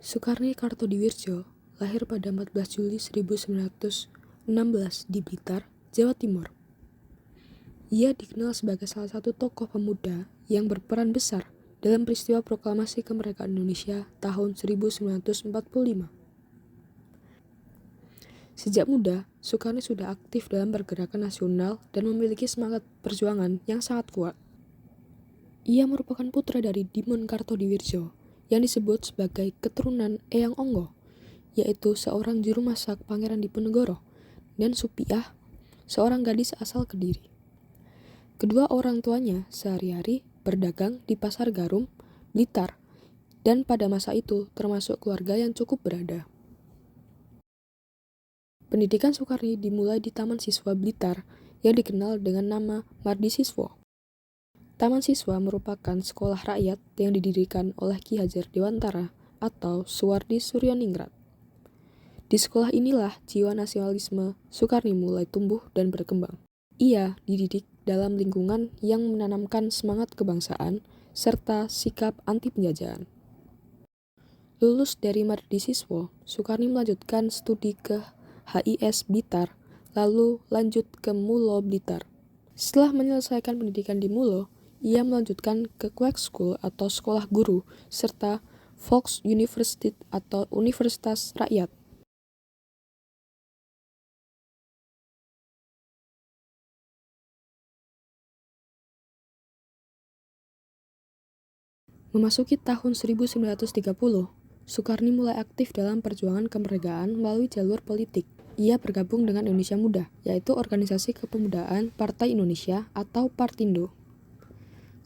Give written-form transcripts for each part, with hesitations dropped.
Soekarni Kartodiwirjo lahir pada 14 Juli 1916 di Blitar, Jawa Timur. Ia dikenal sebagai salah satu tokoh pemuda yang berperan besar dalam peristiwa proklamasi kemerdekaan Indonesia tahun 1945. Sejak muda, Soekarni sudah aktif dalam pergerakan nasional dan memiliki semangat perjuangan yang sangat kuat. Ia merupakan putra dari Dimon Kartodiwirjo yang disebut sebagai keturunan Eyang Onggo, yaitu seorang juru masak Pangeran Diponegoro, dan Supiah, seorang gadis asal Kediri. Kedua orang tuanya sehari-hari berdagang di Pasar Garum, Blitar, dan pada masa itu termasuk keluarga yang cukup berada. Pendidikan Soekarni dimulai di Taman Siswa Blitar yang dikenal dengan nama Mardi Siswo. Taman Siswa merupakan sekolah rakyat yang didirikan oleh Ki Hajar Dewantara atau Suwardi Suryaningrat. Di sekolah inilah jiwa nasionalisme Soekarni mulai tumbuh dan berkembang. Ia dididik dalam lingkungan yang menanamkan semangat kebangsaan serta sikap anti penjajahan. Lulus dari Mardi Siswo, Soekarni melanjutkan studi ke HIS Blitar, lalu lanjut ke Mulo Blitar. Setelah menyelesaikan pendidikan di Mulo, ia melanjutkan ke Quack School atau sekolah guru, serta Volks Universiteit atau Universitas Rakyat. Memasuki tahun 1930, Soekarni mulai aktif dalam perjuangan kemerdekaan melalui jalur politik. Ia bergabung dengan Indonesia Muda, yaitu organisasi kepemudaan Partai Indonesia atau Partindo.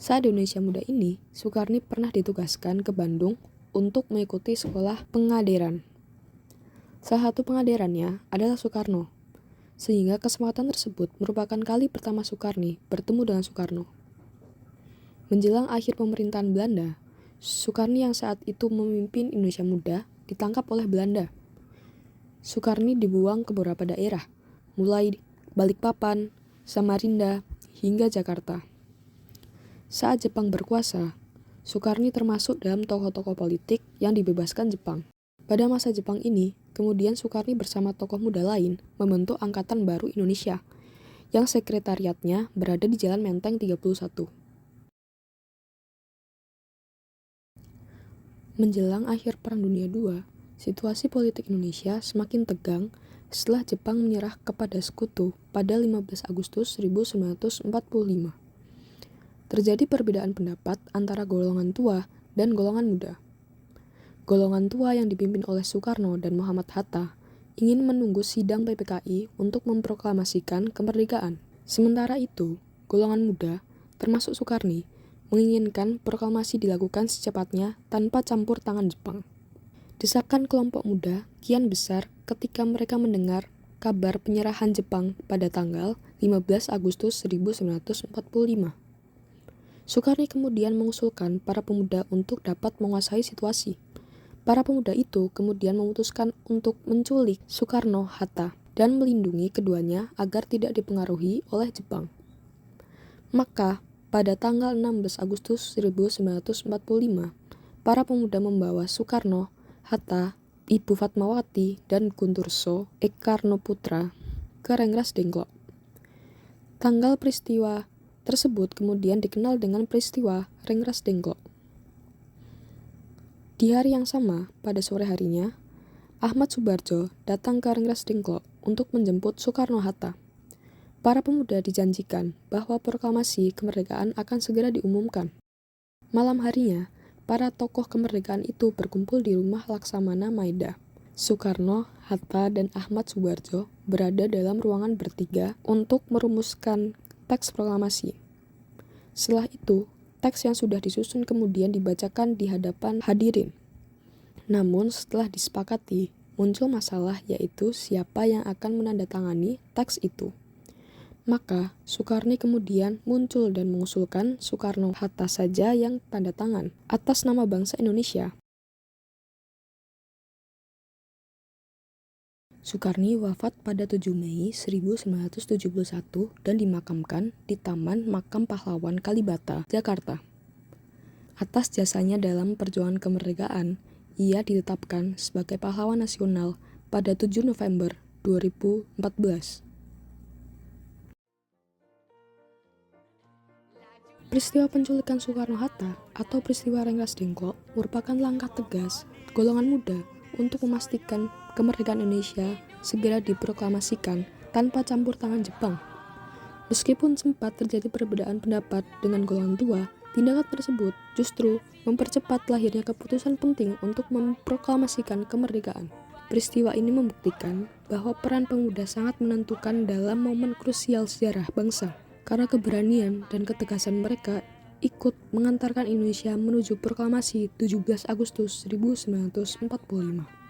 Saat di Indonesia Muda ini, Soekarni pernah ditugaskan ke Bandung untuk mengikuti sekolah pengaderan. Salah satu pengaderannya adalah Soekarno, sehingga kesempatan tersebut merupakan kali pertama Soekarni bertemu dengan Soekarno. Menjelang akhir pemerintahan Belanda, Soekarni yang saat itu memimpin Indonesia Muda ditangkap oleh Belanda. Soekarni dibuang ke beberapa daerah, mulai Balikpapan, Samarinda, hingga Jakarta. Saat Jepang berkuasa, Soekarni termasuk dalam tokoh-tokoh politik yang dibebaskan Jepang. Pada masa Jepang ini, kemudian Soekarni bersama tokoh muda lain membentuk Angkatan Baru Indonesia, yang sekretariatnya berada di Jalan Menteng 31. Menjelang akhir Perang Dunia II, situasi politik Indonesia semakin tegang setelah Jepang menyerah kepada Sekutu pada 15 Agustus 1945. Terjadi perbedaan pendapat antara golongan tua dan golongan muda. Golongan tua yang dipimpin oleh Soekarno dan Muhammad Hatta ingin menunggu sidang PPKI untuk memproklamasikan kemerdekaan. Sementara itu, golongan muda, termasuk Soekarni, menginginkan proklamasi dilakukan secepatnya tanpa campur tangan Jepang. Desakan kelompok muda kian besar ketika mereka mendengar kabar penyerahan Jepang pada tanggal 15 Agustus 1945. Soekarni kemudian mengusulkan para pemuda untuk dapat menguasai situasi. Para pemuda itu kemudian memutuskan untuk menculik Soekarno-Hatta dan melindungi keduanya agar tidak dipengaruhi oleh Jepang. Maka, pada tanggal 16 Agustus 1945, para pemuda membawa Soekarno, Hatta, Ibu Fatmawati, dan Gunturso Ekarnoputra ke Rengas Dengklok. Tanggal peristiwa tersebut kemudian dikenal dengan peristiwa Rengas Dengklok. Di hari yang sama, pada sore harinya, Ahmad Soebardjo datang ke Rengas Dengklok untuk menjemput Soekarno-Hatta. Para pemuda dijanjikan bahwa proklamasi kemerdekaan akan segera diumumkan. Malam harinya, para tokoh kemerdekaan itu berkumpul di rumah Laksamana Maeda. Soekarno, Hatta, dan Ahmad Soebardjo berada dalam ruangan bertiga untuk merumuskan teks proklamasi. Setelah itu, teks yang sudah disusun kemudian dibacakan di hadapan hadirin. Namun setelah disepakati, muncul masalah yaitu siapa yang akan menandatangani teks itu. Maka Soekarno kemudian muncul dan mengusulkan Soekarno-Hatta saja yang tanda tangan atas nama bangsa Indonesia. Soekarno wafat pada 7 Mei 1971 dan dimakamkan di Taman Makam Pahlawan Kalibata, Jakarta. Atas jasanya dalam perjuangan kemerdekaan, ia ditetapkan sebagai pahlawan nasional pada 7 November 2014. Peristiwa penculikan Soekarno-Hatta atau peristiwa Rengas Dengklok merupakan langkah tegas golongan muda untuk memastikan kemerdekaan Indonesia segera diproklamasikan tanpa campur tangan Jepang. Meskipun sempat terjadi perbedaan pendapat dengan golongan tua, tindakan tersebut justru mempercepat lahirnya keputusan penting untuk memproklamasikan kemerdekaan. Peristiwa ini membuktikan bahwa peran pemuda sangat menentukan dalam momen krusial sejarah bangsa, karena keberanian dan ketegasan mereka ikut mengantarkan Indonesia menuju proklamasi 17 Agustus 1945.